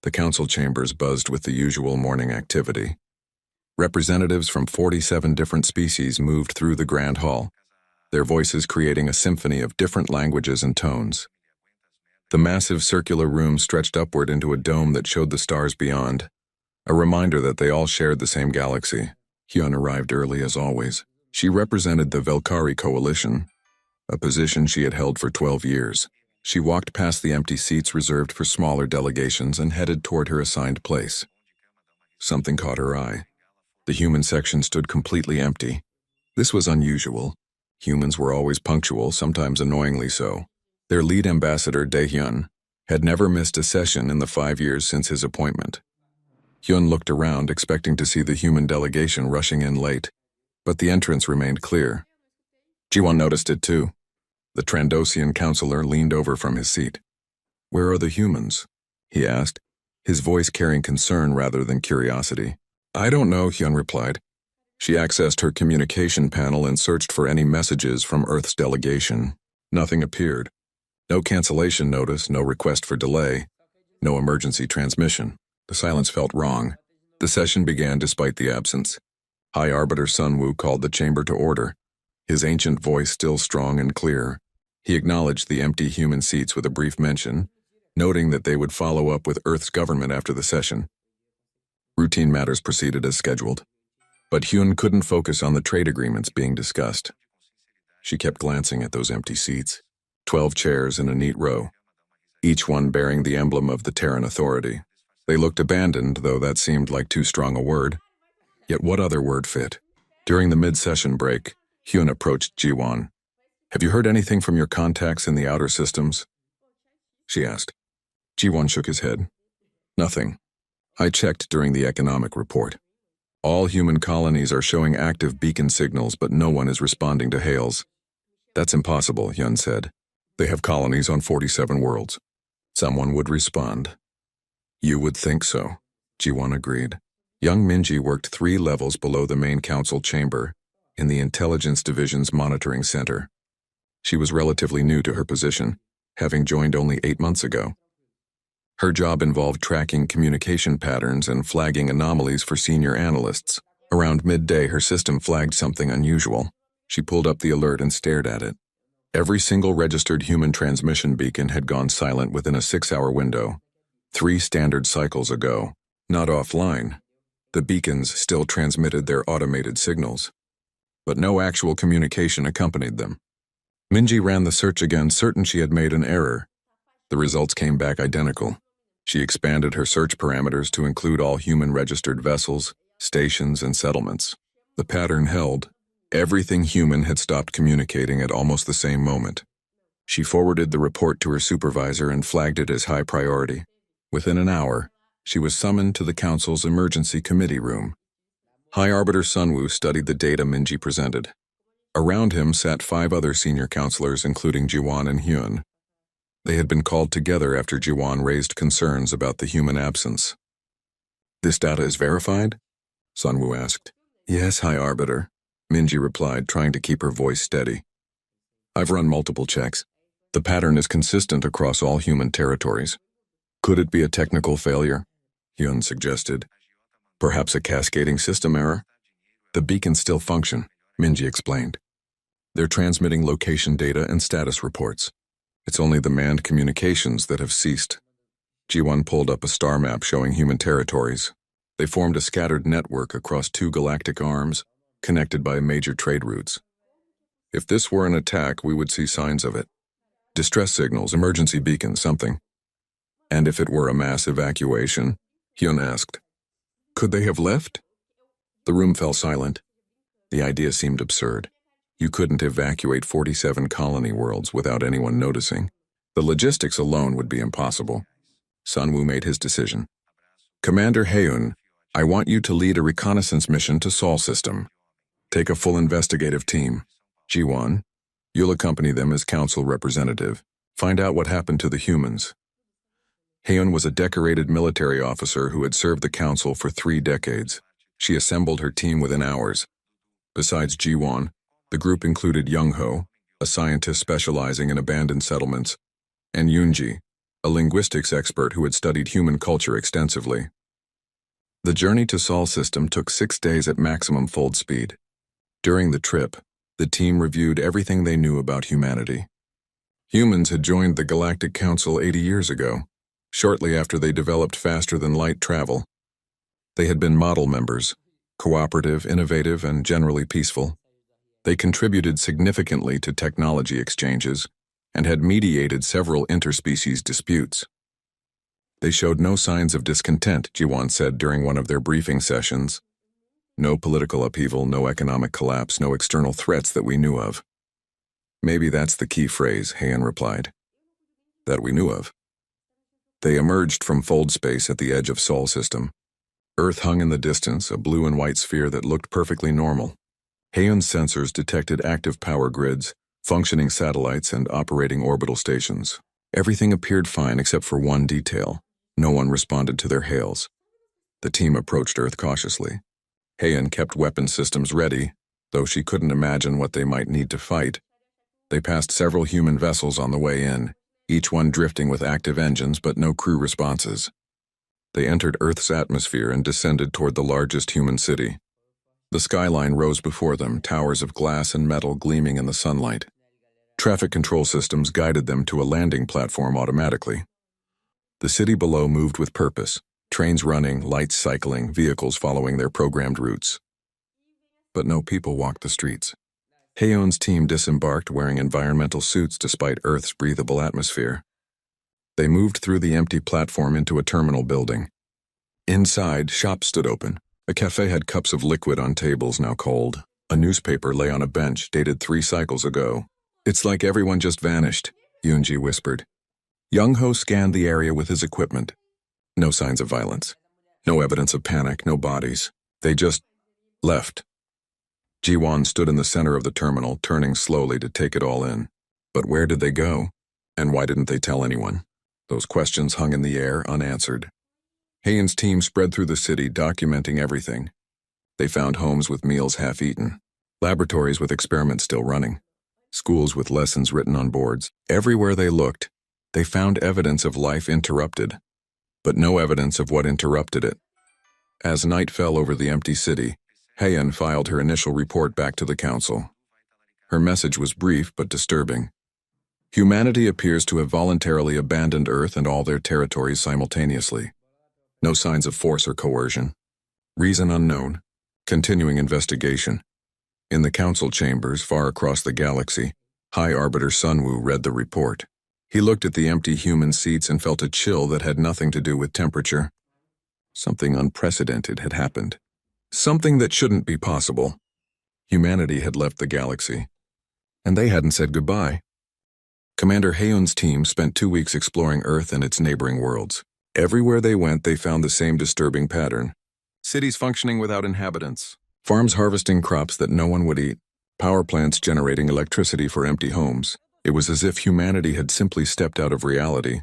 The council chambers buzzed with the usual morning activity. Representatives from 47 different species moved through the grand hall, their voices creating a symphony of different languages and tones. The massive circular room stretched upward into a dome that showed the stars beyond, a reminder that they all shared the same galaxy. Hyun arrived early as always. She represented the Velkari coalition, a position she had held for 12 years. She walked past the empty seats reserved for smaller delegations and headed toward her assigned place. Something caught her eye. The human section stood completely empty. This was unusual. Humans were always punctual, sometimes annoyingly so. Their lead ambassador, Dae-hyun, had never missed a session in the 5 years since his appointment. Hyun looked around, expecting to see the human delegation rushing in late, but the entrance remained clear. Ji-won noticed it too. The Trandosian counselor leaned over from his seat. "Where are the humans?" he asked, his voice carrying concern rather than curiosity. "I don't know," Hyun replied. She accessed her communication panel and searched for any messages from Earth's delegation. Nothing appeared. No cancellation notice, no request for delay, no emergency transmission. The silence felt wrong. The session began despite the absence. High Arbiter Sunwoo called the chamber to order, his ancient voice still strong and clear. He acknowledged the empty human seats with a brief mention, noting that they would follow up with Earth's government after the session. Routine matters proceeded as scheduled. But Hyun couldn't focus on the trade agreements being discussed. She kept glancing at those empty seats, 12 chairs in a neat row, each one bearing the emblem of the Terran Authority. They looked abandoned, though that seemed like too strong a word. Yet what other word fit? During the mid-session break, Hyun approached Ji-won. "Have you heard anything from your contacts in the outer systems?" she asked. Ji-won shook his head. "Nothing. I checked during the economic report. All human colonies are showing active beacon signals, but no one is responding to hails." "That's impossible," Hyun said. "They have colonies on 47 worlds. Someone would respond." "You would think so," Ji-won agreed. Young Minji worked 3 levels below the main council chamber, in the Intelligence Division's monitoring center. She was relatively new to her position, having joined only 8 months ago. Her job involved tracking communication patterns and flagging anomalies for senior analysts. Around midday, her system flagged something unusual. She pulled up the alert and stared at it. Every single registered human transmission beacon had gone silent within a 6-hour window. 3 standard cycles ago, not offline. The beacons still transmitted their automated signals, but no actual communication accompanied them. Minji ran the search again, certain she had made an error. The results came back identical. She expanded her search parameters to include all human-registered vessels, stations, and settlements. The pattern held. Everything human had stopped communicating at almost the same moment. She forwarded the report to her supervisor and flagged it as high priority. Within an hour, she was summoned to the Council's emergency committee room. High Arbiter Sunwoo studied the data Minji presented. Around him sat 5 other senior counselors, including Ji-won and Hyun. They had been called together after Ji-won raised concerns about the human absence. "This data is verified?" Sunwoo asked. "Yes, High Arbiter," Minji replied, trying to keep her voice steady. "I've run multiple checks. The pattern is consistent across all human territories. Could it be a technical failure?" Hyun suggested. "Perhaps a cascading system error?" "The beacons still function," Minji explained. "They're transmitting location data and status reports. It's only the manned communications that have ceased." Ji-won pulled up a star map showing human territories. They formed a scattered network across 2 galactic arms, connected by major trade routes. "If this were an attack, we would see signs of it. Distress signals, emergency beacons, something." "And if it were a mass evacuation?" Hyun asked. "Could they have left?" The room fell silent. The idea seemed absurd. You couldn't evacuate 47 colony worlds without anyone noticing. The logistics alone would be impossible. Sunwoo made his decision. "Commander Haeun, I want you to lead a reconnaissance mission to Sol System. Take a full investigative team. Ji-won, you'll accompany them as council representative. Find out what happened to the humans." Haeun was a decorated military officer who had served the council for 3 decades. She assembled her team within hours. Besides Ji-won, the group included Young-ho, a scientist specializing in abandoned settlements, and Yoonji, a linguistics expert who had studied human culture extensively. The journey to Sol system took 6 days at maximum fold speed. During the trip, the team reviewed everything they knew about humanity. Humans had joined the Galactic Council 80 years ago, shortly after they developed faster-than-light travel. They had been model members, cooperative, innovative, and generally peaceful. They contributed significantly to technology exchanges and had mediated several interspecies disputes. They showed no signs of discontent, Jiwan said during one of their briefing sessions. No political upheaval, no economic collapse, no external threats that we knew of. Maybe that's the key phrase, Heian replied. That we knew of. They emerged from fold space at the edge of Sol system. Earth hung in the distance, a blue and white sphere that looked perfectly normal. Heian's sensors detected active power grids, functioning satellites, and operating orbital stations. Everything appeared fine except for one detail. No one responded to their hails. The team approached Earth cautiously. Heian kept weapon systems ready, though she couldn't imagine what they might need to fight. They passed several human vessels on the way in, each one drifting with active engines but no crew responses. They entered Earth's atmosphere and descended toward the largest human city. The skyline rose before them, towers of glass and metal gleaming in the sunlight. Traffic control systems guided them to a landing platform automatically. The city below moved with purpose, trains running, lights cycling, vehicles following their programmed routes. But no people walked the streets. Heian's team disembarked wearing environmental suits despite Earth's breathable atmosphere. They moved through the empty platform into a terminal building. Inside, shops stood open. A cafe had cups of liquid on tables now cold. A newspaper lay on a bench dated 3 cycles ago. It's like everyone just vanished, Yoonji whispered. Young-ho scanned the area with his equipment. No signs of violence. No evidence of panic, no bodies. They just left. Jiwan stood in the center of the terminal, turning slowly to take it all in. But where did they go? And why didn't they tell anyone? Those questions hung in the air, unanswered. Heian's team spread through the city, documenting everything. They found homes with meals half-eaten, laboratories with experiments still running, schools with lessons written on boards. Everywhere they looked, they found evidence of life interrupted, but no evidence of what interrupted it. As night fell over the empty city, Heian filed her initial report back to the council. Her message was brief but disturbing. Humanity appears to have voluntarily abandoned Earth and all their territories simultaneously. No signs of force or coercion. Reason unknown. Continuing investigation. In the council chambers far across the galaxy, High Arbiter Sunwoo read the report. He looked at the empty human seats and felt a chill that had nothing to do with temperature. Something unprecedented had happened. Something that shouldn't be possible. Humanity had left the galaxy. And they hadn't said goodbye. Commander Heian's team spent 2 weeks exploring Earth and its neighboring worlds. Everywhere they went, they found the same disturbing pattern. Cities functioning without inhabitants. Farms harvesting crops that no one would eat. Power plants generating electricity for empty homes. It was as if humanity had simply stepped out of reality,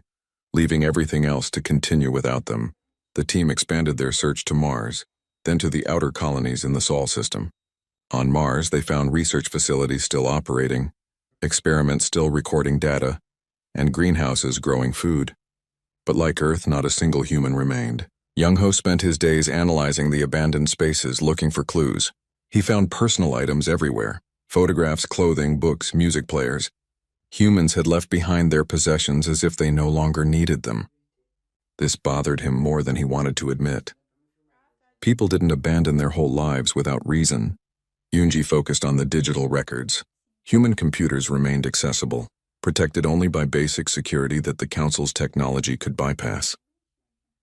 leaving everything else to continue without them. The team expanded their search to Mars, then to the outer colonies in the Sol system. On Mars, they found research facilities still operating, experiments still recording data, and greenhouses growing food. But like Earth, not a single human remained. Young-ho spent his days analyzing the abandoned spaces, looking for clues. He found personal items everywhere. Photographs, clothing, books, music players. Humans had left behind their possessions as if they no longer needed them. This bothered him more than he wanted to admit. People didn't abandon their whole lives without reason. Yoonji focused on the digital records. Human computers remained accessible, protected only by basic security that the Council's technology could bypass.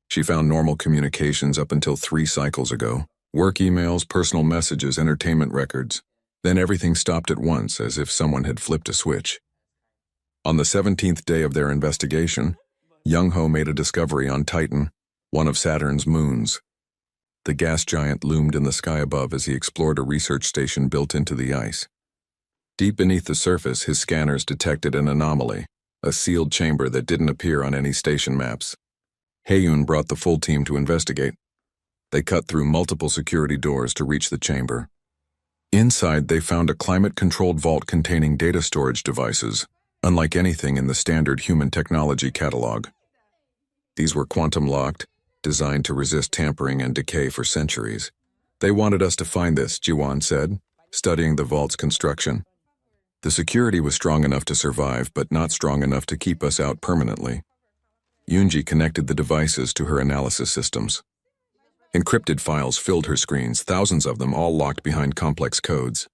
She found normal communications up until 3 cycles ago. Work emails, personal messages, entertainment records. Then everything stopped at once, as if someone had flipped a switch. On the 17th day of their investigation, Young-ho made a discovery on Titan, one of Saturn's moons. The gas giant loomed in the sky above as he explored a research station built into the ice. Deep beneath the surface, his scanners detected an anomaly, a sealed chamber that didn't appear on any station maps. Heian brought the full team to investigate. They cut through multiple security doors to reach the chamber. Inside, they found a climate-controlled vault containing data storage devices, unlike anything in the standard human technology catalog. These were quantum-locked, designed to resist tampering and decay for centuries. They wanted us to find this, Jiwan said, studying the vault's construction. The security was strong enough to survive, but not strong enough to keep us out permanently. Yunji connected the devices to her analysis systems. Encrypted files filled her screens, thousands of them, all locked behind complex codes.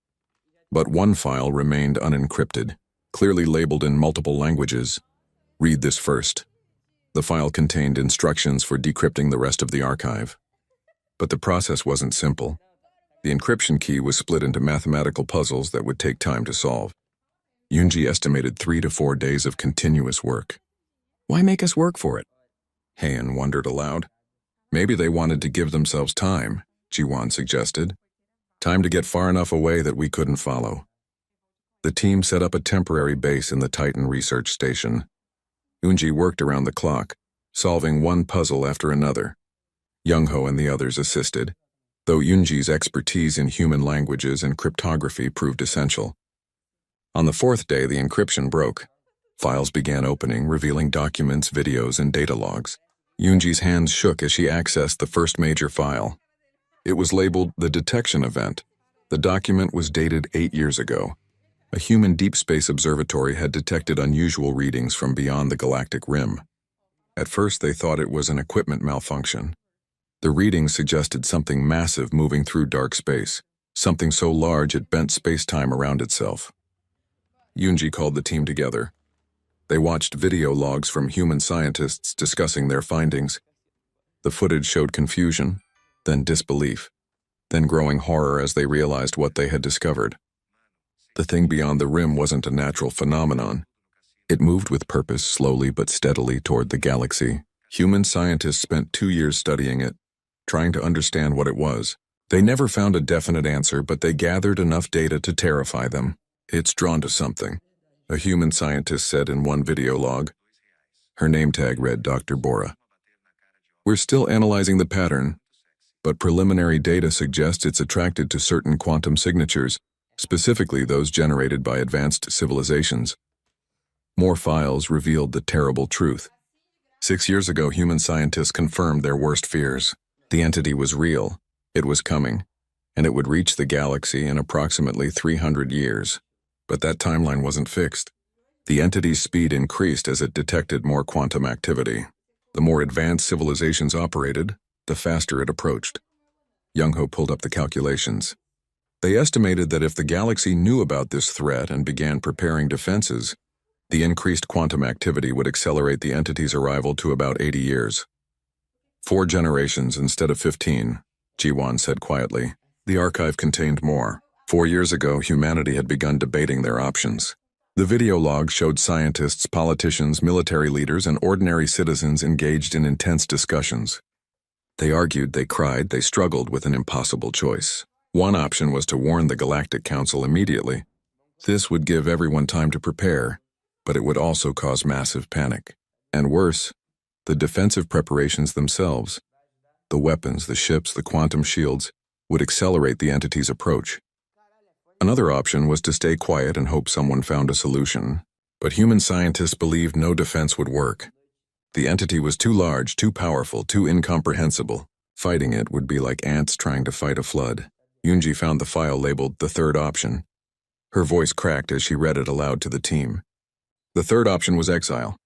But one file remained unencrypted, clearly labeled in multiple languages. Read this first. The file contained instructions for decrypting the rest of the archive. But the process wasn't simple. The encryption key was split into mathematical puzzles that would take time to solve. Yunji estimated 3 to 4 days of continuous work. Why make us work for it? Heian wondered aloud. Maybe they wanted to give themselves time, Jiwan suggested. Time to get far enough away that we couldn't follow. The team set up a temporary base in the Titan research station. Yunji worked around the clock, solving one puzzle after another. Young-ho and the others assisted, though Yunji's expertise in human languages and cryptography proved essential. On the 4th day, the encryption broke. Files began opening, revealing documents, videos, and data logs. Yunji's hands shook as she accessed the first major file. It was labeled the detection event. The document was dated 8 years ago. A human deep space observatory had detected unusual readings from beyond the galactic rim. At first, they thought it was an equipment malfunction. The readings suggested something massive moving through dark space, something so large it bent space-time around itself. Yunji called the team together. They watched video logs from human scientists discussing their findings. The footage showed confusion, then disbelief, then growing horror as they realized what they had discovered. The thing beyond the rim wasn't a natural phenomenon. It moved with purpose slowly but steadily toward the galaxy. Human scientists spent 2 years studying it, trying to understand what it was. They never found a definite answer, but they gathered enough data to terrify them. It's drawn to something, a human scientist said in one video log. Her name tag read Dr. Bora. We're still analyzing the pattern, but preliminary data suggests it's attracted to certain quantum signatures, specifically those generated by advanced civilizations. More files revealed the terrible truth. 6 years ago, human scientists confirmed their worst fears. The entity was real, it was coming, and it would reach the galaxy in approximately 300 years. But that timeline wasn't fixed. The entity's speed increased as it detected more quantum activity. The more advanced civilizations operated, the faster it approached. Young-ho pulled up the calculations. They estimated that if the galaxy knew about this threat and began preparing defenses, the increased quantum activity would accelerate the entity's arrival to about 80 years. 4 generations instead of 15, Jiwan said quietly. The archive contained more. 4 years ago, humanity had begun debating their options. The video log showed scientists, politicians, military leaders, and ordinary citizens engaged in intense discussions. They argued, they cried, they struggled with an impossible choice. One option was to warn the Galactic Council immediately. This would give everyone time to prepare, but it would also cause massive panic. And worse, the defensive preparations themselves, the weapons, the ships, the quantum shields, would accelerate the entity's approach. Another option was to stay quiet and hope someone found a solution. But human scientists believed no defense would work. The entity was too large, too powerful, too incomprehensible. Fighting it would be like ants trying to fight a flood. Yunji found the file labeled the third option. Her voice cracked as she read it aloud to the team. The third option was exile.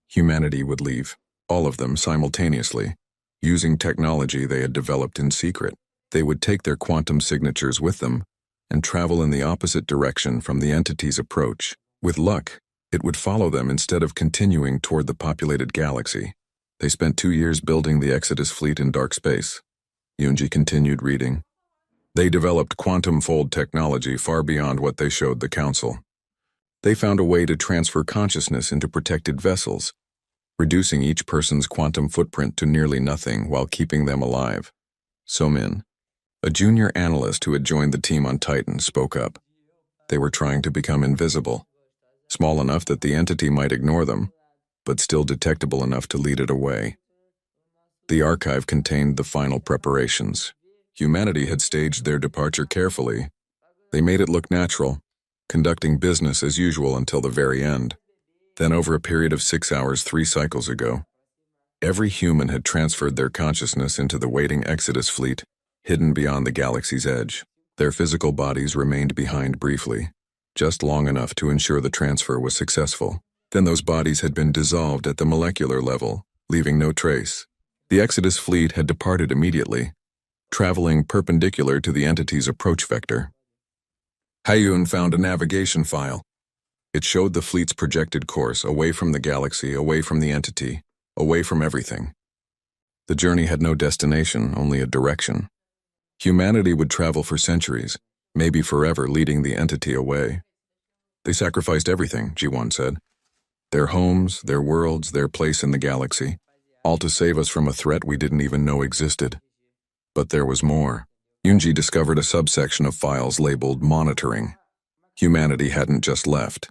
Humanity would leave, all of them simultaneously, using technology they had developed in secret. They would take their quantum signatures with them and travel in the opposite direction from the entity's approach. With luck, it would follow them instead of continuing toward the populated galaxy. They spent 2 years building the Exodus fleet in dark space. Yunji continued reading. They developed quantum fold technology far beyond what they showed the Council. They found a way to transfer consciousness into protected vessels, reducing each person's quantum footprint to nearly nothing while keeping them alive. So-min, a junior analyst who had joined the team on Titan, spoke up. They were trying to become invisible, small enough that the entity might ignore them, but still detectable enough to lead it away. The archive contained the final preparations. Humanity had staged their departure carefully. They made it look natural, conducting business as usual until the very end. Then over a period of 6 hours, 3 cycles ago, Every human had transferred their consciousness into the waiting Exodus fleet, hidden beyond the galaxy's edge. Their physical bodies remained behind briefly, just long enough to ensure the transfer was successful. Then those bodies had been dissolved at the molecular level, leaving no trace. The Exodus fleet had departed immediately, traveling perpendicular to the entity's approach vector. Hayun found a navigation file. It showed the fleet's projected course away from the galaxy, away from the entity, away from everything. The journey had no destination, only a direction. Humanity would travel for centuries, maybe forever, leading the entity away. They sacrificed everything, Ji-won said. Their homes, their worlds, their place in the galaxy, all to save us from a threat we didn't even know existed. But there was more. Yoonji discovered a subsection of files labeled monitoring. Humanity hadn't just left.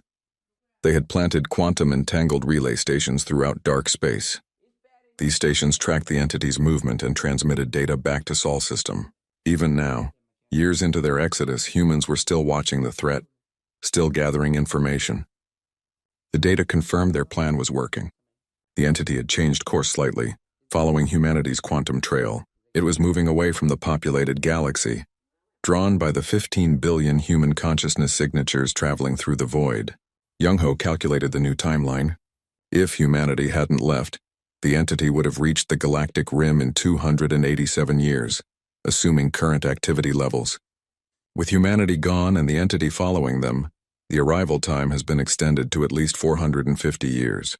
They had planted quantum-entangled relay stations throughout dark space. These stations tracked the entity's movement and transmitted data back to Sol system. Even now, years into their exodus, humans were still watching the threat, still gathering information. The data confirmed their plan was working. The entity had changed course slightly, following humanity's quantum trail. It was moving away from the populated galaxy, drawn by the 15 billion human consciousness signatures traveling through the void. Young-ho calculated the new timeline. If humanity hadn't left, the entity would have reached the galactic rim in 287 years, assuming current activity levels. With humanity gone and the entity following them, the arrival time has been extended to at least 450 years.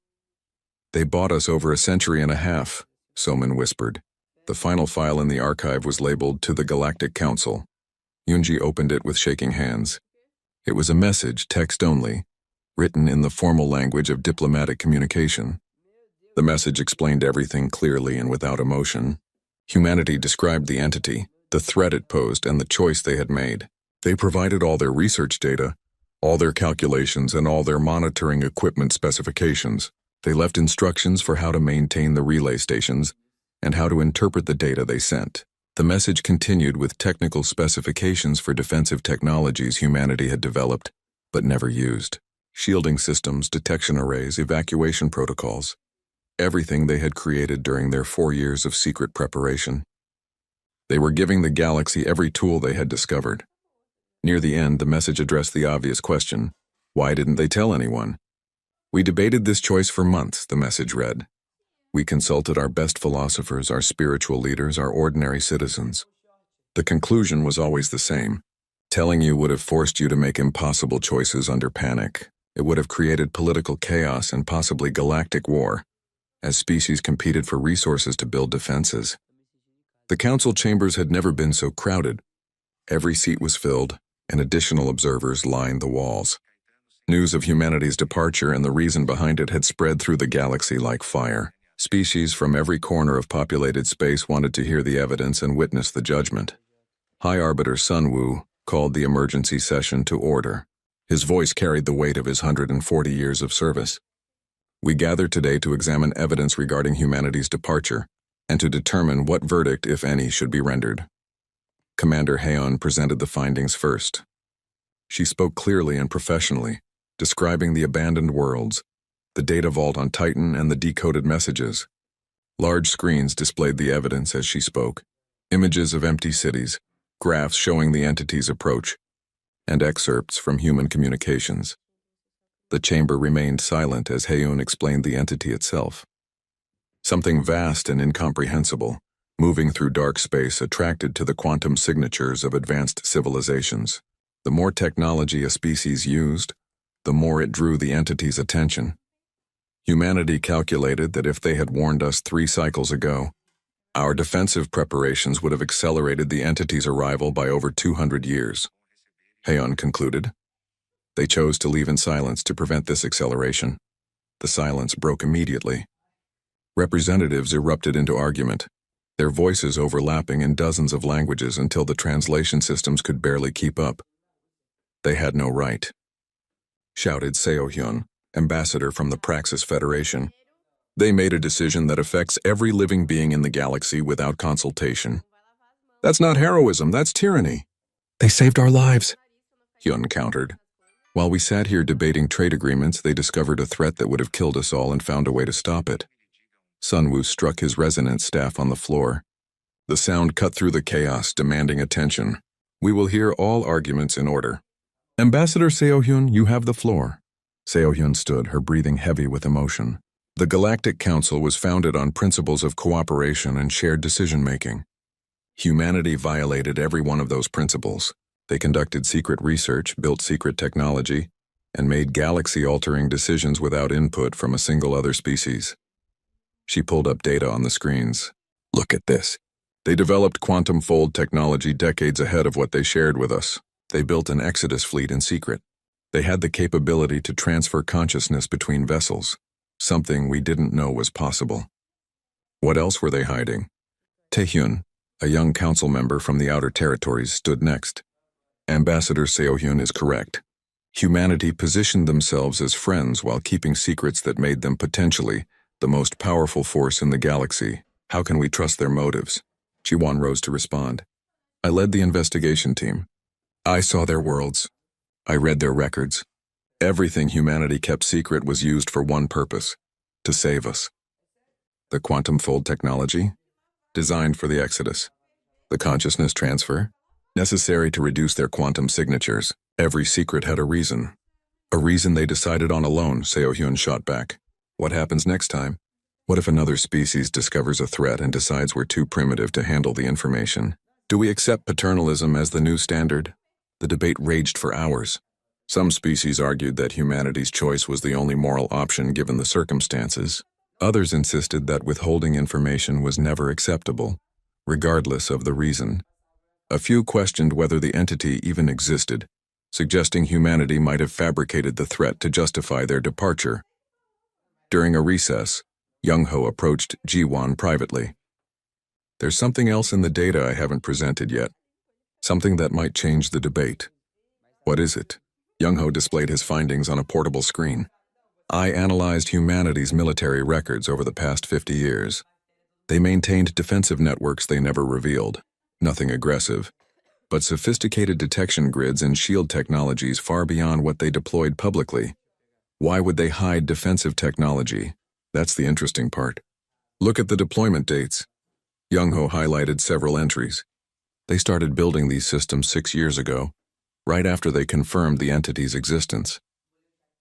They bought us over a century and a half, Soman whispered. The final file in the archive was labeled "To the Galactic Council." Yoonji opened it with shaking hands. It was a message, text only, written in the formal language of diplomatic communication. The message explained everything clearly and without emotion. Humanity described the entity, the threat it posed, and the choice they had made. They provided all their research data, all their calculations, and all their monitoring equipment specifications. They left instructions for how to maintain the relay stations and how to interpret the data they sent. The message continued with technical specifications for defensive technologies humanity had developed, but never used. Shielding systems, detection arrays, evacuation protocols. Everything they had created during their 4 years of secret preparation. They were giving the galaxy every tool they had discovered. Near the end, the message addressed the obvious question: why didn't they tell anyone? We debated this choice for months, the message read. We consulted our best philosophers, our spiritual leaders, our ordinary citizens. The conclusion was always the same. Telling you would have forced you to make impossible choices under panic. It would have created political chaos and possibly galactic war, as species competed for resources to build defenses. The council chambers had never been so crowded. Every seat was filled, and additional observers lined the walls. News of humanity's departure and the reason behind it had spread through the galaxy like fire. Species from every corner of populated space wanted to hear the evidence and witness the judgment. High Arbiter Sun Woo called the emergency session to order. His voice carried the weight of his 140 years of service. We gather today to examine evidence regarding humanity's departure and to determine what verdict, if any, should be rendered. Commander Haeon presented the findings first. She spoke clearly and professionally, describing the abandoned worlds, the data vault on Titan, and the decoded messages. Large screens displayed the evidence as she spoke. Images of empty cities, graphs showing the entity's approach, and excerpts from human communications. The chamber remained silent as Haeun explained the entity itself. Something vast and incomprehensible, moving through dark space, attracted to the quantum signatures of advanced civilizations. The more technology a species used, the more it drew the entity's attention. Humanity calculated that if they had warned us 3 cycles ago, our defensive preparations would have accelerated the entity's arrival by over 200 years. Haeon concluded. They chose to leave in silence to prevent this acceleration. The silence broke immediately. Representatives erupted into argument, their voices overlapping in dozens of languages until the translation systems could barely keep up. They had no right, shouted Seo-hyun, ambassador from the Praxis Federation. They made a decision that affects every living being in the galaxy without consultation. That's not heroism, that's tyranny. They saved our lives, Hyun countered. While we sat here debating trade agreements, they discovered a threat that would have killed us all and found a way to stop it. Sunwoo struck his resonance staff on the floor. The sound cut through the chaos, demanding attention. We will hear all arguments in order. Ambassador Seo-hyun, you have the floor. Seo-hyun stood, her breathing heavy with emotion. The Galactic Council was founded on principles of cooperation and shared decision-making. Humanity violated every one of those principles. They conducted secret research, built secret technology, and made galaxy-altering decisions without input from a single other species. She pulled up data on the screens. Look at this. They developed quantum fold technology decades ahead of what they shared with us. They built an Exodus fleet in secret. They had the capability to transfer consciousness between vessels, something we didn't know was possible. What else were they hiding? Taehyun, a young council member from the Outer Territories, stood next. Ambassador Seo-hyun is correct. Humanity positioned themselves as friends while keeping secrets that made them potentially the most powerful force in the galaxy. How can we trust their motives? Ji-won rose to respond. I led the investigation team. I saw their worlds. I read their records. Everything humanity kept secret was used for one purpose: to save us. The quantum fold technology? Designed for the Exodus. The consciousness transfer? Necessary to reduce their quantum signatures. Every secret had a reason. A reason they decided on alone, Seo-hyun shot back. What happens next time? What if another species discovers a threat and decides we're too primitive to handle the information? Do we accept paternalism as the new standard? The debate raged for hours. Some species argued that humanity's choice was the only moral option given the circumstances. Others insisted that withholding information was never acceptable, regardless of the reason. A few questioned whether the entity even existed, suggesting humanity might have fabricated the threat to justify their departure. During a recess, Young-ho approached Ji-won privately. There's something else in the data I haven't presented yet. Something that might change the debate. What is it? Young-ho displayed his findings on a portable screen. I analyzed humanity's military records over the past 50 years. They maintained defensive networks they never revealed. Nothing aggressive, but sophisticated detection grids and shield technologies far beyond what they deployed publicly. Why would they hide defensive technology? That's the interesting part. Look at the deployment dates. Young-ho highlighted several entries. They started building these systems 6 years ago, right after they confirmed the entity's existence.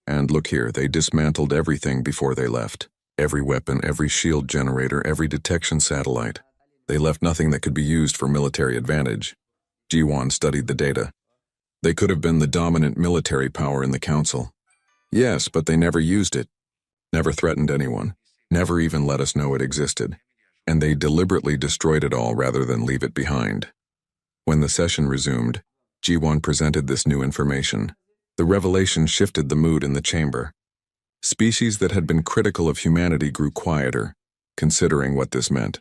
And look here, they dismantled everything before they left. Every weapon, every shield generator, every detection satellite. They left nothing that could be used for military advantage. Ji-won studied the data. They could have been the dominant military power in the council. Yes, but they never used it. Never threatened anyone. Never even let us know it existed. And they deliberately destroyed it all rather than leave it behind. When the session resumed, Ji-won presented this new information. The revelation shifted the mood in the chamber. Species that had been critical of humanity grew quieter, considering what this meant.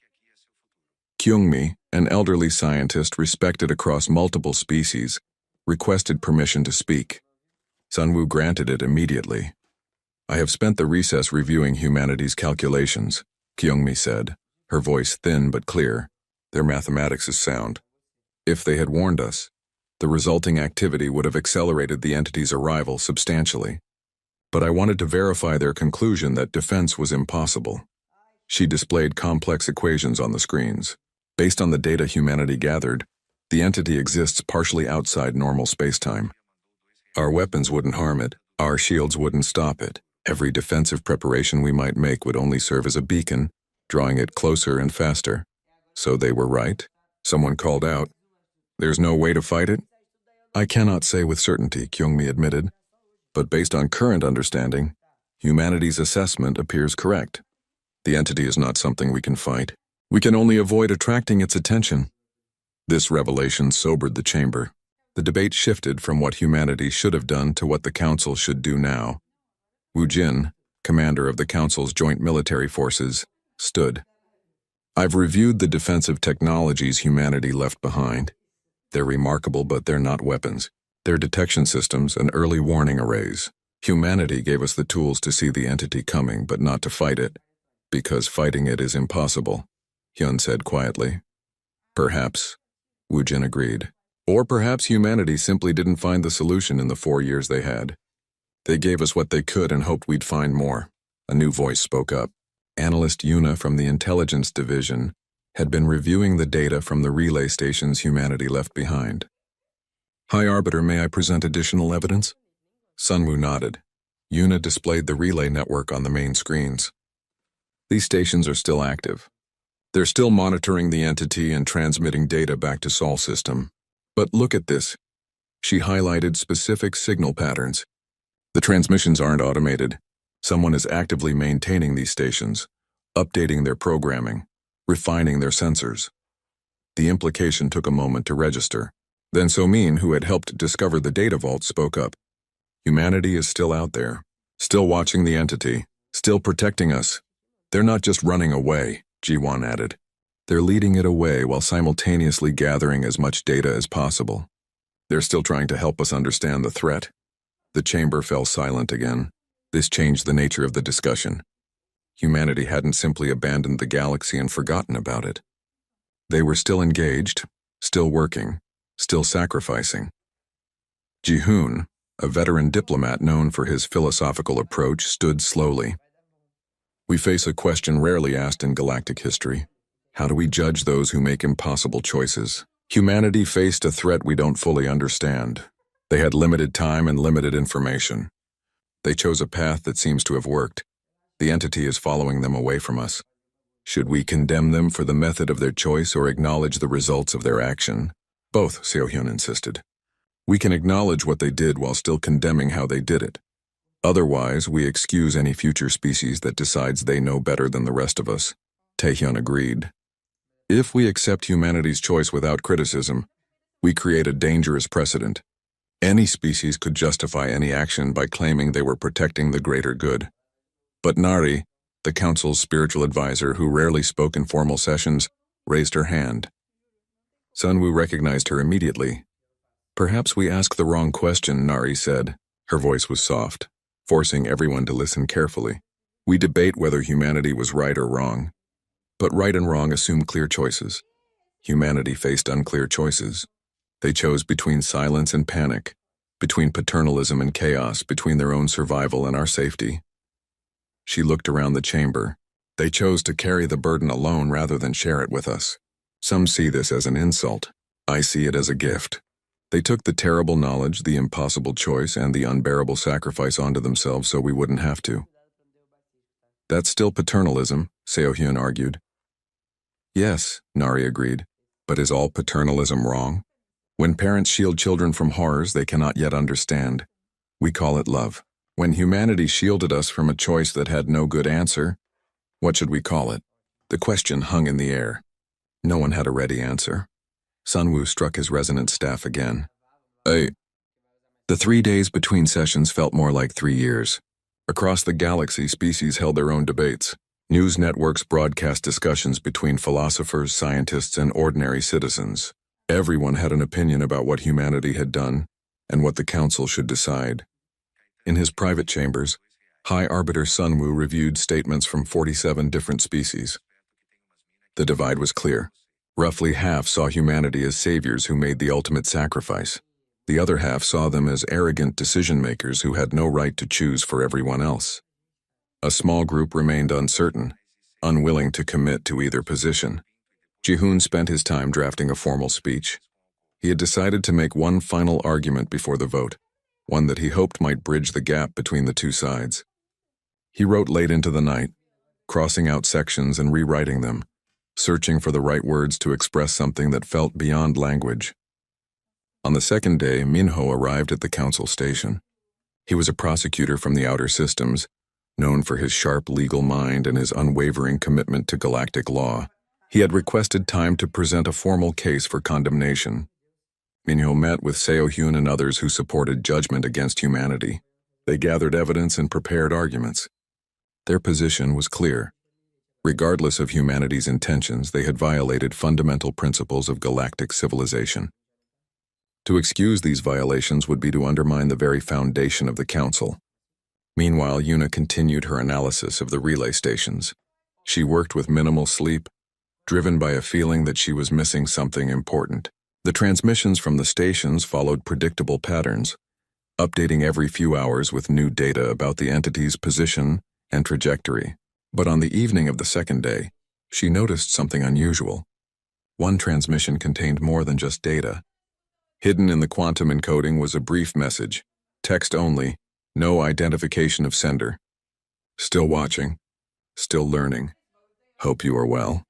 Kyung-mi, an elderly scientist respected across multiple species, requested permission to speak. Sunwoo granted it immediately. I have spent the recess reviewing humanity's calculations, Kyung-mi said, her voice thin but clear. Their mathematics is sound. If they had warned us, the resulting activity would have accelerated the entity's arrival substantially. But I wanted to verify their conclusion that defense was impossible. She displayed complex equations on the screens. Based on the data humanity gathered, the entity exists partially outside normal spacetime. Our weapons wouldn't harm it. Our shields wouldn't stop it. Every defensive preparation we might make would only serve as a beacon, drawing it closer and faster. So they were right? Someone called out. There's no way to fight it? I cannot say with certainty, Kyung-mi admitted. But based on current understanding, humanity's assessment appears correct. The entity is not something we can fight. We can only avoid attracting its attention. This revelation sobered the chamber. The debate shifted from what humanity should have done to what the Council should do now. Woo Jin, commander of the Council's joint military forces, stood. I've reviewed the defensive technologies humanity left behind. They're remarkable, but they're not weapons. They're detection systems and early warning arrays. Humanity gave us the tools to see the entity coming, but not to fight it, because fighting it is impossible, Hyun said quietly. Perhaps, Woo Jin agreed. Or perhaps humanity simply didn't find the solution in the 4 years they had. They gave us what they could and hoped we'd find more. A new voice spoke up. Analyst Yuna from the Intelligence Division had been reviewing the data from the relay stations humanity left behind. High Arbiter, may I present additional evidence? Sunwoo nodded. Yuna displayed the relay network on the main screens. These stations are still active. They're still monitoring the entity and transmitting data back to Sol system. But look at this. She highlighted specific signal patterns. The transmissions aren't automated. Someone is actively maintaining these stations, updating their programming, refining their sensors. The implication took a moment to register. Then So-min, who had helped discover the data vault, spoke up. Humanity is still out there, still watching the entity, still protecting us. They're not just running away, Ji-won added. They're leading it away while simultaneously gathering as much data as possible. They're still trying to help us understand the threat. The chamber fell silent again. This changed the nature of the discussion. Humanity hadn't simply abandoned the galaxy and forgotten about it. They were still engaged, still working, still sacrificing. Ji-hoon, a veteran diplomat known for his philosophical approach, stood slowly. We face a question rarely asked in galactic history. How do we judge those who make impossible choices? Humanity faced a threat we don't fully understand. They had limited time and limited information. They chose a path that seems to have worked. The entity is following them away from us. Should we condemn them for the method of their choice or acknowledge the results of their action? Both, Seo-hyun insisted. We can acknowledge what they did while still condemning how they did it. Otherwise, we excuse any future species that decides they know better than the rest of us. Taehyun agreed. If we accept humanity's choice without criticism, we create a dangerous precedent. Any species could justify any action by claiming they were protecting the greater good. But Nari, the council's spiritual advisor who rarely spoke in formal sessions, raised her hand. Sunwoo recognized her immediately. Perhaps we ask the wrong question, Nari said. Her voice was soft, forcing everyone to listen carefully. We debate whether humanity was right or wrong. But right and wrong assume clear choices. Humanity faced unclear choices. They chose between silence and panic, between paternalism and chaos, between their own survival and our safety. She looked around the chamber. They chose to carry the burden alone rather than share it with us. Some see this as an insult. I see it as a gift. They took the terrible knowledge, the impossible choice, and the unbearable sacrifice onto themselves so we wouldn't have to. That's still paternalism, Seo-hyun argued. Yes, Nari agreed. But is all paternalism wrong? When parents shield children from horrors they cannot yet understand, we call it love. When humanity shielded us from a choice that had no good answer, what should we call it? The question hung in the air. No one had a ready answer. Sunwoo struck his resonant staff again. The 3 days between sessions felt more like 3 years. Across the galaxy, species held their own debates. News networks broadcast discussions between philosophers, scientists, and ordinary citizens. Everyone had an opinion about what humanity had done and what the council should decide. In his private chambers, High Arbiter Sunwoo reviewed statements from 47 different species. The divide was clear. Roughly half saw humanity as saviors who made the ultimate sacrifice. The other half saw them as arrogant decision-makers who had no right to choose for everyone else. A small group remained uncertain, unwilling to commit to either position. Ji-hoon spent his time drafting a formal speech. He had decided to make one final argument before the vote, one that he hoped might bridge the gap between the two sides. He wrote late into the night, crossing out sections and rewriting them, searching for the right words to express something that felt beyond language. On the second day, Minho arrived at the council station. He was a prosecutor from the outer systems, known for his sharp legal mind and his unwavering commitment to galactic law. He had requested time to present a formal case for condemnation. Minho met with Seo-hyun and others who supported judgment against humanity. They gathered evidence and prepared arguments. Their position was clear. Regardless of humanity's intentions, they had violated fundamental principles of galactic civilization. To excuse these violations would be to undermine the very foundation of the council. Meanwhile, Yuna continued her analysis of the relay stations. She worked with minimal sleep, driven by a feeling that she was missing something important. The transmissions from the stations followed predictable patterns, updating every few hours with new data about the entity's position and trajectory. But on the evening of the second day, she noticed something unusual. One transmission contained more than just data. Hidden in the quantum encoding was a brief message, text only, no identification of sender. Still watching, still learning. Hope you are well.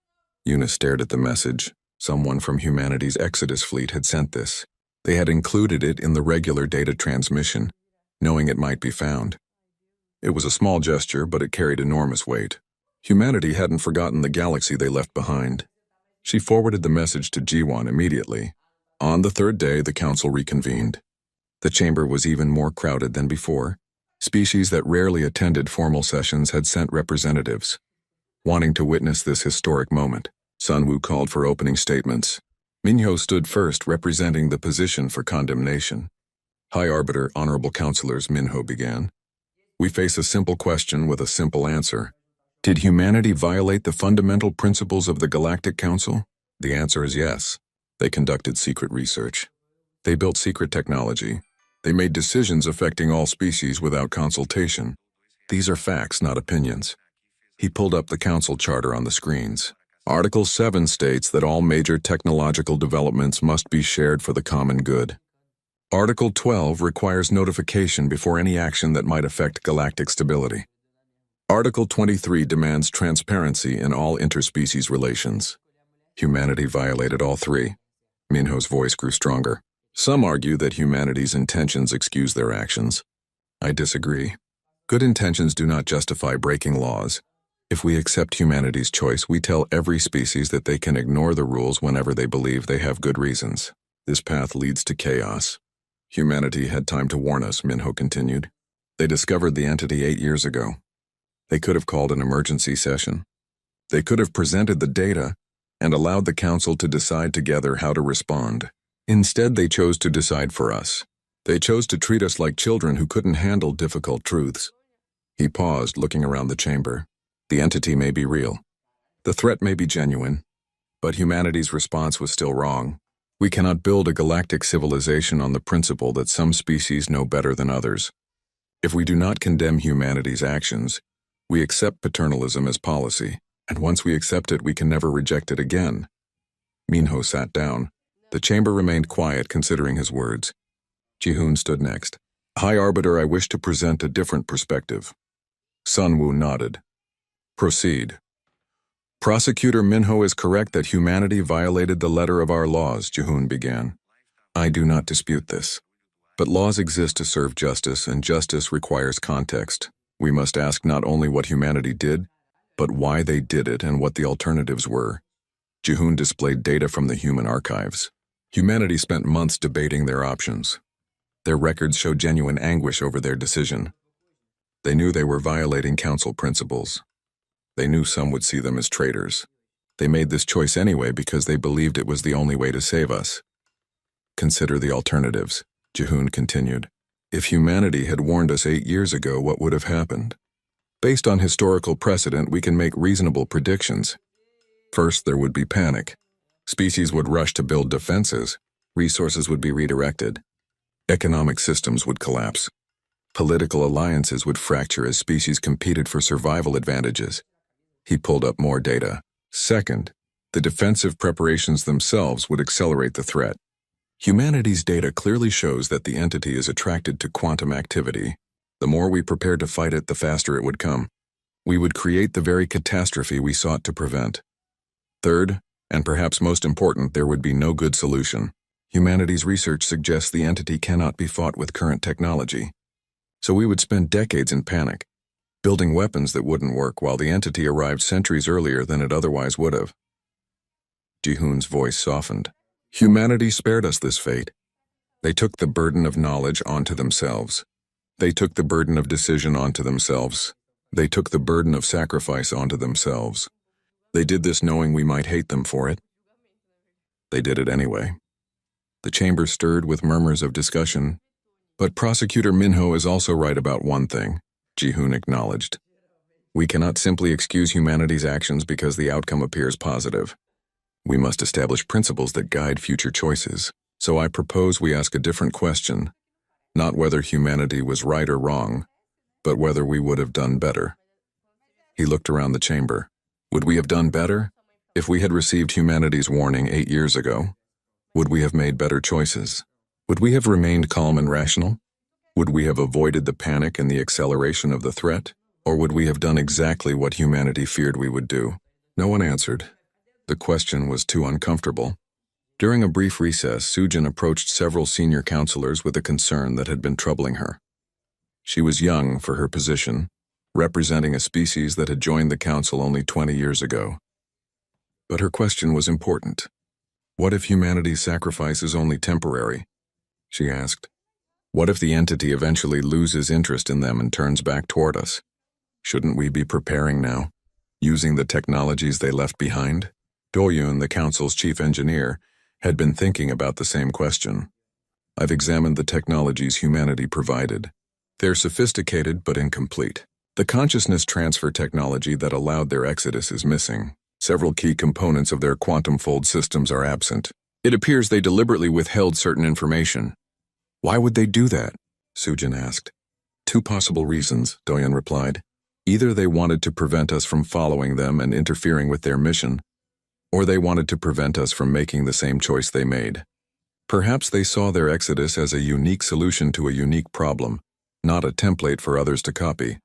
Eunice stared at the message. Someone from humanity's Exodus fleet had sent this. They had included it in the regular data transmission, knowing it might be found. It was a small gesture, but it carried enormous weight. Humanity hadn't forgotten the galaxy they left behind. She forwarded the message to Jiwon immediately. On the third day, the council reconvened. The chamber was even more crowded than before. Species that rarely attended formal sessions had sent representatives. Wanting to witness this historic moment, Sunwoo called for opening statements. Minho stood first, representing the position for condemnation. High Arbiter, Honorable Counselors, Minho began. We face a simple question with a simple answer. Did humanity violate the fundamental principles of the Galactic Council? The answer is yes. They conducted secret research. They built secret technology. They made decisions affecting all species without consultation. These are facts, not opinions. He pulled up the council charter on the screens. Article 7 states that all major technological developments must be shared for the common good. Article 12 requires notification before any action that might affect galactic stability. Article 23 demands transparency in all interspecies relations. Humanity violated all three. Minho's voice grew stronger. Some argue that humanity's intentions excuse their actions. I disagree. Good intentions do not justify breaking laws. If we accept humanity's choice, we tell every species that they can ignore the rules whenever they believe they have good reasons. This path leads to chaos. Humanity had time to warn us, Minho continued. They discovered the entity 8 years ago. They could have called an emergency session. They could have presented the data and allowed the council to decide together how to respond. Instead, they chose to decide for us. They chose to treat us like children who couldn't handle difficult truths. He paused, looking around the chamber. The entity may be real. The threat may be genuine. But humanity's response was still wrong. We cannot build a galactic civilization on the principle that some species know better than others. If we do not condemn humanity's actions, we accept paternalism as policy, and once we accept it, we can never reject it again. Minho sat down. The chamber remained quiet, considering his words. Jihoon stood next. High Arbiter, I wish to present a different perspective. Sunwoo nodded. Proceed. Prosecutor Minho is correct that humanity violated the letter of our laws, Jihoon began. I do not dispute this. But laws exist to serve justice, and justice requires context. We must ask not only what humanity did, but why they did it and what the alternatives were. Jihoon displayed data from the human archives. Humanity spent months debating their options. Their records show genuine anguish over their decision. They knew they were violating council principles. They knew some would see them as traitors. They made this choice anyway because they believed it was the only way to save us. Consider the alternatives, Jihoon continued. If humanity had warned us 8 years ago, what would have happened? Based on historical precedent, we can make reasonable predictions. First, there would be panic. Species would rush to build defenses. Resources would be redirected. Economic systems would collapse. Political alliances would fracture as species competed for survival advantages. He pulled up more data. Second, the defensive preparations themselves would accelerate the threat. Humanity's data clearly shows that the entity is attracted to quantum activity. The more we prepared to fight it, the faster it would come. We would create the very catastrophe we sought to prevent. Third, and perhaps most important, there would be no good solution. Humanity's research suggests the entity cannot be fought with current technology. So we would spend decades in panic, building weapons that wouldn't work while the entity arrived centuries earlier than it otherwise would have. Jihoon's voice softened. Humanity spared us this fate. They took the burden of knowledge onto themselves. They took the burden of decision onto themselves. They took the burden of sacrifice onto themselves. They did this knowing we might hate them for it. They did it anyway. The chamber stirred with murmurs of discussion. But Prosecutor Minho is also right about one thing, Jihoon acknowledged. We cannot simply excuse humanity's actions because the outcome appears positive. We must establish principles that guide future choices. So I propose we ask a different question, not whether humanity was right or wrong, but whether we would have done better. He looked around the chamber. Would we have done better? If we had received humanity's warning 8 years ago, would we have made better choices? Would we have remained calm and rational? Would we have avoided the panic and the acceleration of the threat? Or would we have done exactly what humanity feared we would do? No one answered. The question was too uncomfortable. During a brief recess, Sujin approached several senior counselors with a concern that had been troubling her. She was young for her position, representing a species that had joined the council only 20 years ago. But her question was important. What if humanity's sacrifice is only temporary? She asked. What if the entity eventually loses interest in them and turns back toward us? Shouldn't we be preparing now, using the technologies they left behind? Do-yoon, the council's chief engineer, had been thinking about the same question. I've examined the technologies humanity provided. They're sophisticated but incomplete. The consciousness transfer technology that allowed their exodus is missing. Several key components of their quantum fold systems are absent. It appears they deliberately withheld certain information. Why would they do that? Sujin asked. 2 possible reasons, Do-yoon replied. Either they wanted to prevent us from following them and interfering with their mission, or they wanted to prevent us from making the same choice they made. Perhaps they saw their exodus as a unique solution to a unique problem, not a template for others to copy.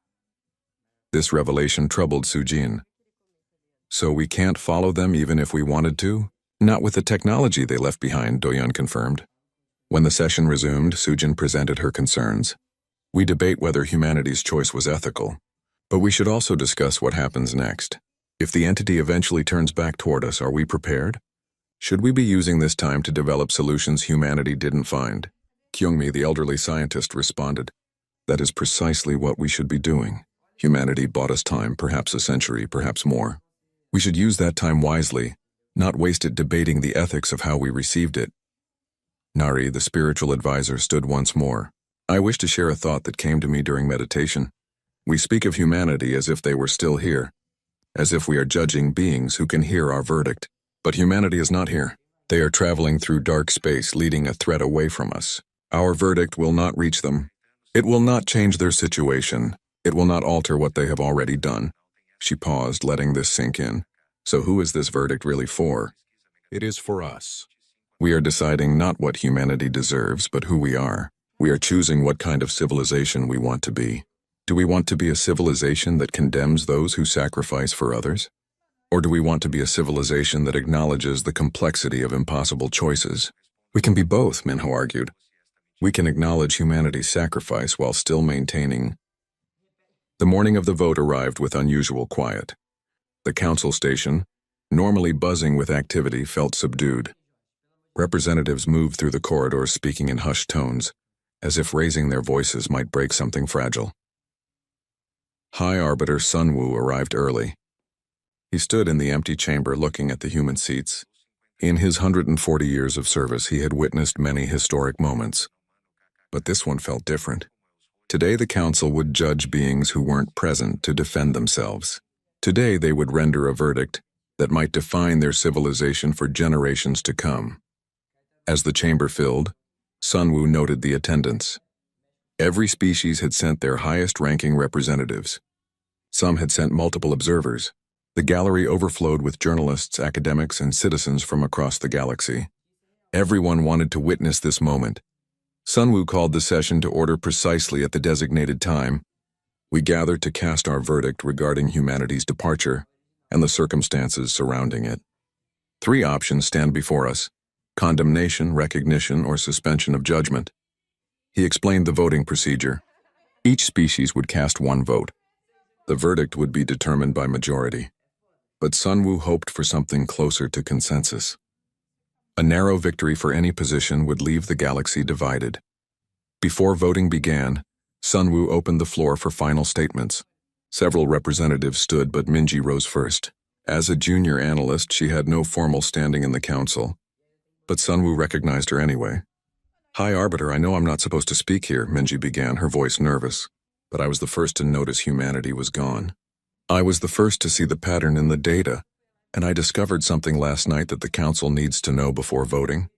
This revelation troubled Sujin. So we can't follow them even if we wanted to? Not with the technology they left behind, Do-yoon confirmed. When the session resumed, Sujin presented her concerns. We debate whether humanity's choice was ethical, but we should also discuss what happens next. If the entity eventually turns back toward us, are we prepared? Should we be using this time to develop solutions humanity didn't find? Kyungmi, the elderly scientist, responded. That is precisely what we should be doing. Humanity bought us time, perhaps a century, perhaps more. We should use that time wisely, not waste it debating the ethics of how we received it. Nari, the spiritual advisor, stood once more. I wish to share a thought that came to me during meditation. We speak of humanity as if they were still here, as if we are judging beings who can hear our verdict. But humanity is not here. They are traveling through dark space, leading a threat away from us. Our verdict will not reach them. It will not change their situation. It will not alter what they have already done. She paused, letting this sink in. So who is this verdict really for? It is for us. We are deciding not what humanity deserves, but who we are. We are choosing what kind of civilization we want to be. Do we want to be a civilization that condemns those who sacrifice for others? Or do we want to be a civilization that acknowledges the complexity of impossible choices? We can be both, Minho argued. We can acknowledge humanity's sacrifice while still maintaining. The morning of the vote arrived with unusual quiet. The council station, normally buzzing with activity, felt subdued. Representatives moved through the corridors speaking in hushed tones, as if raising their voices might break something fragile. High Arbiter Sunwoo arrived early. He stood in the empty chamber looking at the human seats. In his 140 years of service, he had witnessed many historic moments. But this one felt different. Today the council would judge beings who weren't present to defend themselves. Today they would render a verdict that might define their civilization for generations to come. As the chamber filled, Sunwoo noted the attendance. Every species had sent their highest-ranking representatives. Some had sent multiple observers. The gallery overflowed with journalists, academics, and citizens from across the galaxy. Everyone wanted to witness this moment. Sunwoo called the session to order precisely at the designated time. We gathered to cast our verdict regarding humanity's departure and the circumstances surrounding it. 3 options stand before us: condemnation, recognition, or suspension of judgment. He explained the voting procedure. Each species would cast 1 vote. The verdict would be determined by majority. But Sunwoo hoped for something closer to consensus. A narrow victory for any position would leave the galaxy divided. Before voting began, Sunwoo opened the floor for final statements. Several representatives stood, but Minji rose first. As a junior analyst, she had no formal standing in the council. But Sunwoo recognized her anyway. High Arbiter, I know I'm not supposed to speak here, Minji began, her voice nervous. But I was the first to notice humanity was gone. I was the first to see the pattern in the data, and I discovered something last night that the council needs to know before voting.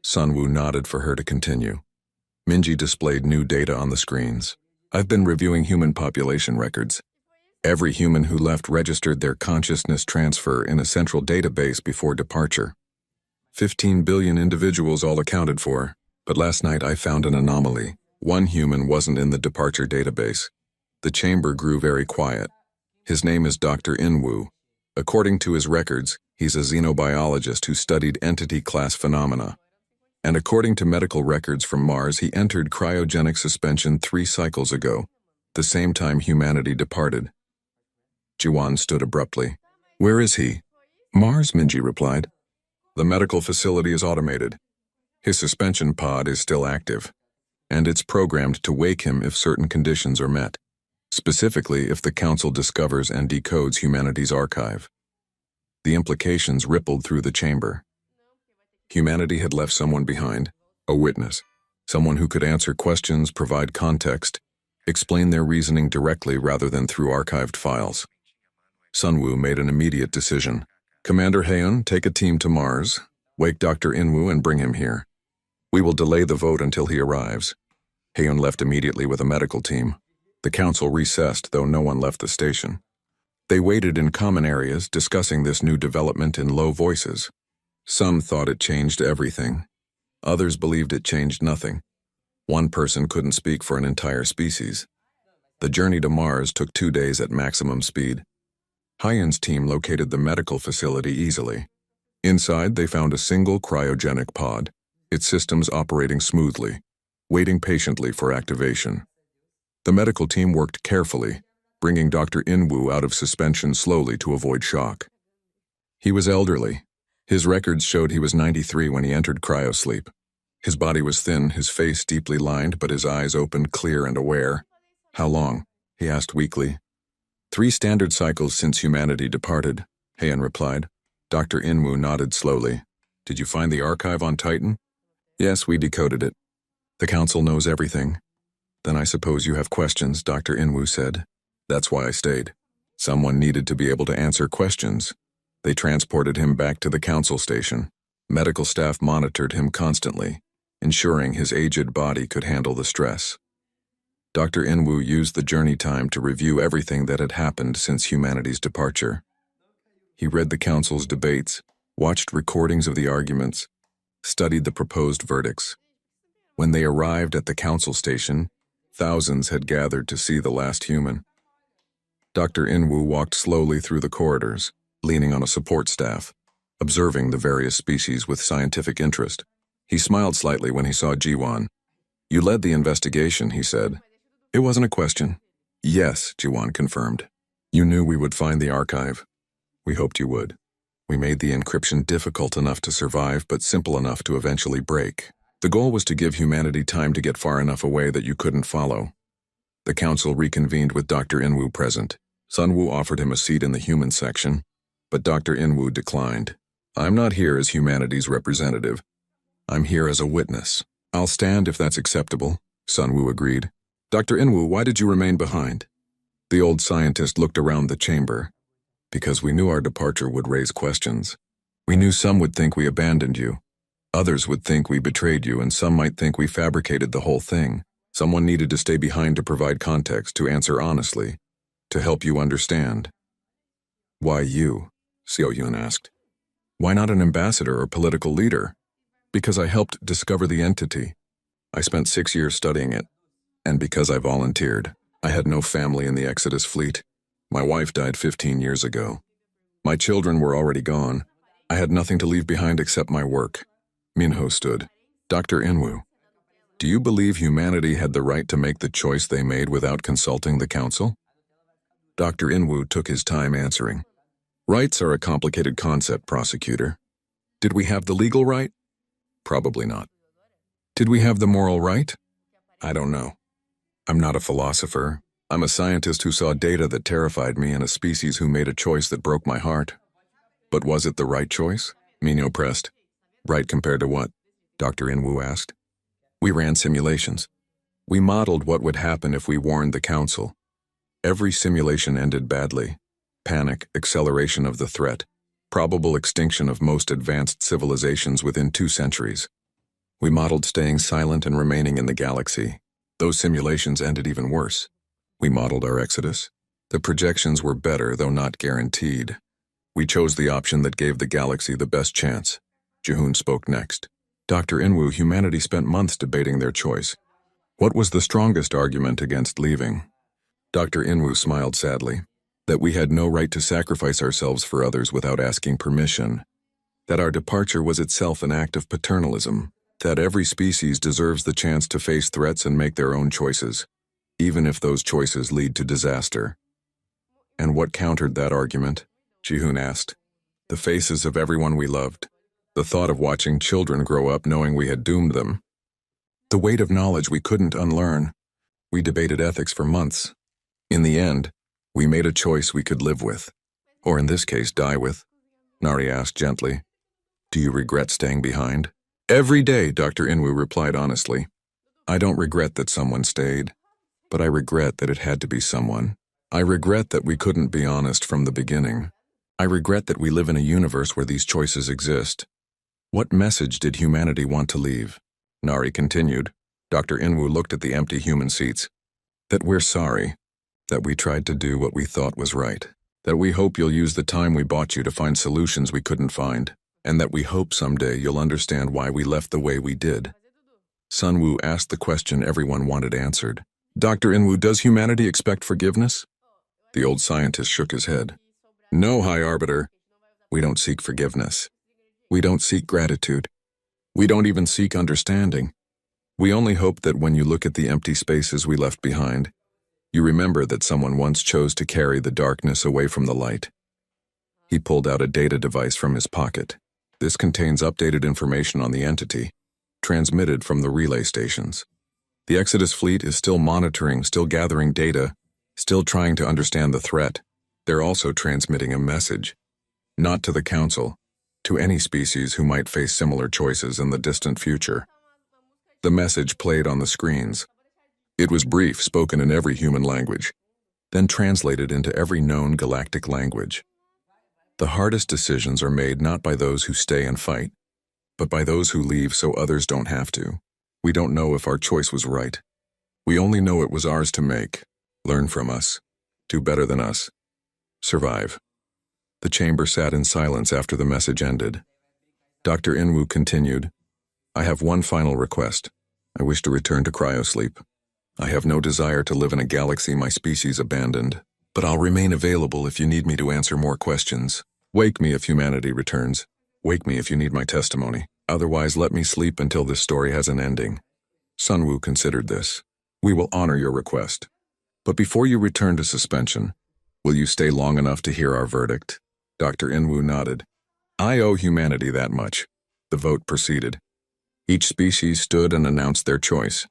Sunwoo nodded for her to continue. Minji displayed new data on the screens. I've been reviewing human population records. Every human who left registered their consciousness transfer in a central database before departure. 15 billion individuals all accounted for, but last night I found an anomaly. One human wasn't in the departure database. The chamber grew very quiet. His name is Dr. Inwu. According to his records, he's a xenobiologist who studied entity-class phenomena. And according to medical records from Mars, he entered cryogenic suspension 3 cycles ago, the same time humanity departed. Jiwan stood abruptly. Where is he? Mars, Minji replied. The medical facility is automated. His suspension pod is still active, and it's programmed to wake him if certain conditions are met, specifically if the Council discovers and decodes humanity's archive. The implications rippled through the chamber. Humanity had left someone behind, a witness, someone who could answer questions, provide context, explain their reasoning directly rather than through archived files. Sunwoo made an immediate decision. Commander Haeun, take a team to Mars, wake Dr. Inwu and bring him here. We will delay the vote until he arrives. Haeun left immediately with a medical team. The council recessed, though no one left the station. They waited in common areas, discussing this new development in low voices. Some thought it changed everything. Others believed it changed nothing. One person couldn't speak for an entire species. The journey to Mars took 2 days at maximum speed. Haeun's team located the medical facility easily. Inside, they found a single cryogenic pod, its systems operating smoothly, waiting patiently for activation. The medical team worked carefully, bringing Dr. Inwu out of suspension slowly to avoid shock. He was elderly. His records showed he was 93 when he entered cryosleep. His body was thin, his face deeply lined, but his eyes opened clear and aware. How long? He asked weakly. 3 standard cycles since humanity departed, Haeun replied. Dr. Inwu nodded slowly. Did you find the archive on Titan? Yes, we decoded it. The council knows everything. Then I suppose you have questions, Dr. Inwu said. That's why I stayed. Someone needed to be able to answer questions. They transported him back to the council station. Medical staff monitored him constantly, ensuring his aged body could handle the stress. Dr. Inwu used the journey time to review everything that had happened since humanity's departure. He read the council's debates, watched recordings of the arguments, studied the proposed verdicts. When they arrived at the council station, thousands had gathered to see the last human. Dr. Inwu walked slowly through the corridors, leaning on a support staff, observing the various species with scientific interest. He smiled slightly when he saw Jiwan. You led the investigation, he said. It wasn't a question. Yes, Jiwan confirmed. You knew we would find the archive. We hoped you would. We made the encryption difficult enough to survive, but simple enough to eventually break. The goal was to give humanity time to get far enough away that you couldn't follow. The council reconvened with Dr. Inwu present. Sunwoo offered him a seat in the human section, but Dr. Inwu declined. I'm not here as humanity's representative. I'm here as a witness. I'll stand if that's acceptable, Sunwoo agreed. Dr. Inwu, why did you remain behind? The old scientist looked around the chamber. Because we knew our departure would raise questions. We knew some would think we abandoned you. Others would think we betrayed you, and some might think we fabricated the whole thing. Someone needed to stay behind to provide context, to answer honestly, to help you understand. Why you? Seo Yun asked. Why not an ambassador or political leader? Because I helped discover the entity. I spent 6 years studying it. And because I volunteered. I had no family in the Exodus fleet. My wife died 15 years ago. My children were already gone. I had nothing to leave behind except my work. Minho stood. Dr. Inwu, do you believe humanity had the right to make the choice they made without consulting the council? Dr. Inwu took his time answering. Rights are a complicated concept, prosecutor. Did we have the legal right? Probably not. Did we have the moral right? I don't know. I'm not a philosopher. I'm a scientist who saw data that terrified me and a species who made a choice that broke my heart. But was it the right choice? Minho pressed. Right compared to what? Dr. Inwu asked. We ran simulations. We modeled what would happen if we warned the council. Every simulation ended badly. Panic, acceleration of the threat, probable extinction of most advanced civilizations within 2 centuries. We modeled staying silent and remaining in the galaxy. Those simulations ended even worse. We modeled our exodus. The projections were better, though not guaranteed. We chose the option that gave the galaxy the best chance. Jihoon spoke next. Dr. Inwoo, humanity spent months debating their choice. What was the strongest argument against leaving? Dr. Inwoo smiled sadly. That we had no right to sacrifice ourselves for others without asking permission. That our departure was itself an act of paternalism. That every species deserves the chance to face threats and make their own choices, even if those choices lead to disaster. And what countered that argument? Jihoon asked. The faces of everyone we loved. The thought of watching children grow up knowing we had doomed them. The weight of knowledge we couldn't unlearn. We debated ethics for months. In the end, we made a choice we could live with. Or in this case, die with. Nari asked gently. Do you regret staying behind? Every day, Dr. Inwoo replied honestly. I don't regret that someone stayed, but I regret that it had to be someone. I regret that we couldn't be honest from the beginning. I regret that we live in a universe where these choices exist. What message did humanity want to leave? Nari continued. Dr. Inwoo looked at the empty human seats. That we're sorry. That we tried to do what we thought was right. That we hope you'll use the time we bought you to find solutions we couldn't find. And that we hope someday you'll understand why we left the way we did. Sunwoo asked the question everyone wanted answered. Dr. Inwoo, does humanity expect forgiveness? The old scientist shook his head. No, High Arbiter. We don't seek forgiveness. We don't seek gratitude. We don't even seek understanding. We only hope that when you look at the empty spaces we left behind, you remember that someone once chose to carry the darkness away from the light. He pulled out a data device from his pocket. This contains updated information on the entity, transmitted from the relay stations. The Exodus fleet is still monitoring, still gathering data, still trying to understand the threat. They're also transmitting a message, not to the Council, to any species who might face similar choices in the distant future. The message played on the screens. It was brief, spoken in every human language, then translated into every known galactic language. The hardest decisions are made not by those who stay and fight, but by those who leave so others don't have to. We don't know if our choice was right. We only know it was ours to make. Learn from us. Do better than us. Survive. The chamber sat in silence after the message ended. Dr. Inwoo continued, I have one final request. I wish to return to cryosleep. I have no desire to live in a galaxy my species abandoned, but I'll remain available if you need me to answer more questions. Wake me if humanity returns. Wake me if you need my testimony. Otherwise, let me sleep until this story has an ending. Sunwoo considered this. We will honor your request. But before you return to suspension, will you stay long enough to hear our verdict? Dr. Inwoo nodded. I owe humanity that much. The vote proceeded. Each species stood and announced their choice.